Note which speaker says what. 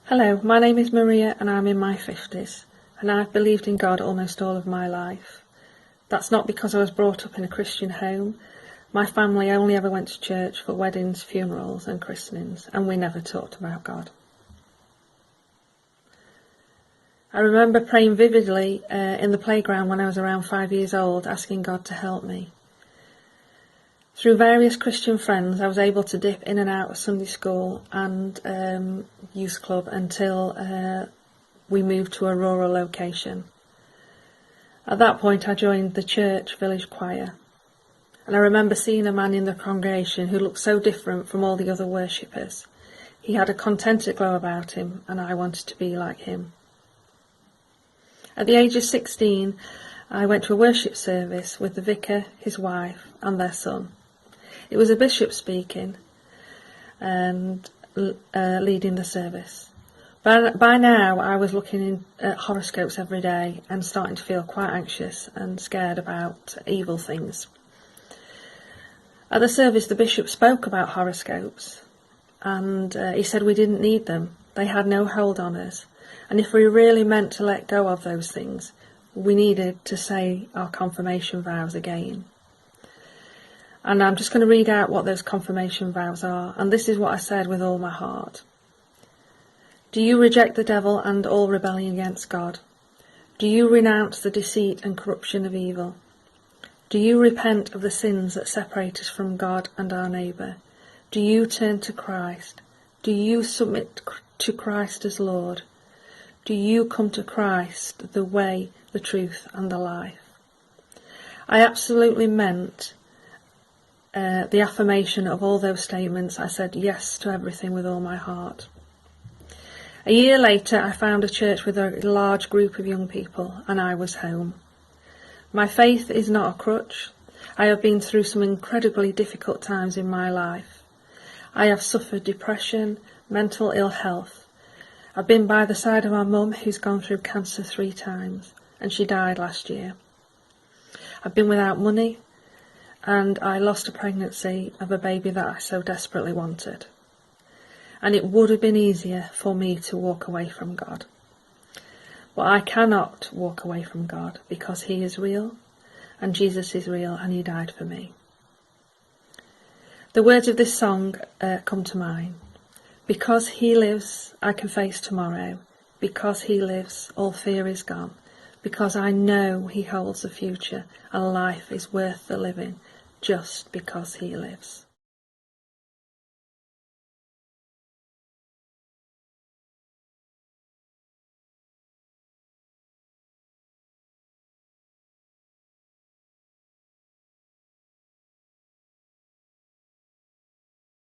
Speaker 1: Hello, my name is Maria and I'm in my 50s, and I've believed in God almost all of my life. That's not because I was brought up in a Christian home. My family only ever went to church for weddings, funerals and christenings, and we never talked about God. I remember praying vividly in the playground when I was around 5 years old, asking God to help me. Through various Christian friends, I was able to dip in and out of Sunday school and youth club until we moved to a rural location. At that point, I joined the church village choir, and I remember seeing a man in the congregation who looked so different from all the other worshippers. He had a contented glow about him, and I wanted to be like him. At the age of 16, I went to a worship service with the vicar, his wife, and their son. It was a bishop speaking and leading the service. By now, I was looking at horoscopes every day and starting to feel quite anxious and scared about evil things. At the service, the bishop spoke about horoscopes, and he said we didn't need them. They had no hold on us. And if we really meant to let go of those things, we needed to say our confirmation vows again. And I'm just going to read out what those confirmation vows are, and this is what I said with all my heart. Do you reject the devil and all rebellion against God? Do you renounce the deceit and corruption of evil? Do you repent of the sins that separate us from God and our neighbour? Do you turn to Christ? Do you submit to Christ as Lord? Do you come to Christ, the way, the truth and the life? I absolutely meant the affirmation of all those statements. I said yes to everything with all my heart. A year later, I found a church with a large group of young people, and I was home. My faith is not a crutch. I have been through some incredibly difficult times in my life. I have suffered depression, mental ill health. I've been by the side of my mum, who's gone through cancer 3 times, and she died last year. I've been without money, and I lost a pregnancy of a baby that I so desperately wanted. And it would have been easier for me to walk away from God. But I cannot walk away from God because He is real, and Jesus is real, and He died for me. The words of this song come to mind. Because He lives, I can face tomorrow. Because He lives, all fear is gone. Because I know He holds the future, and life is worth the living, just because He lives.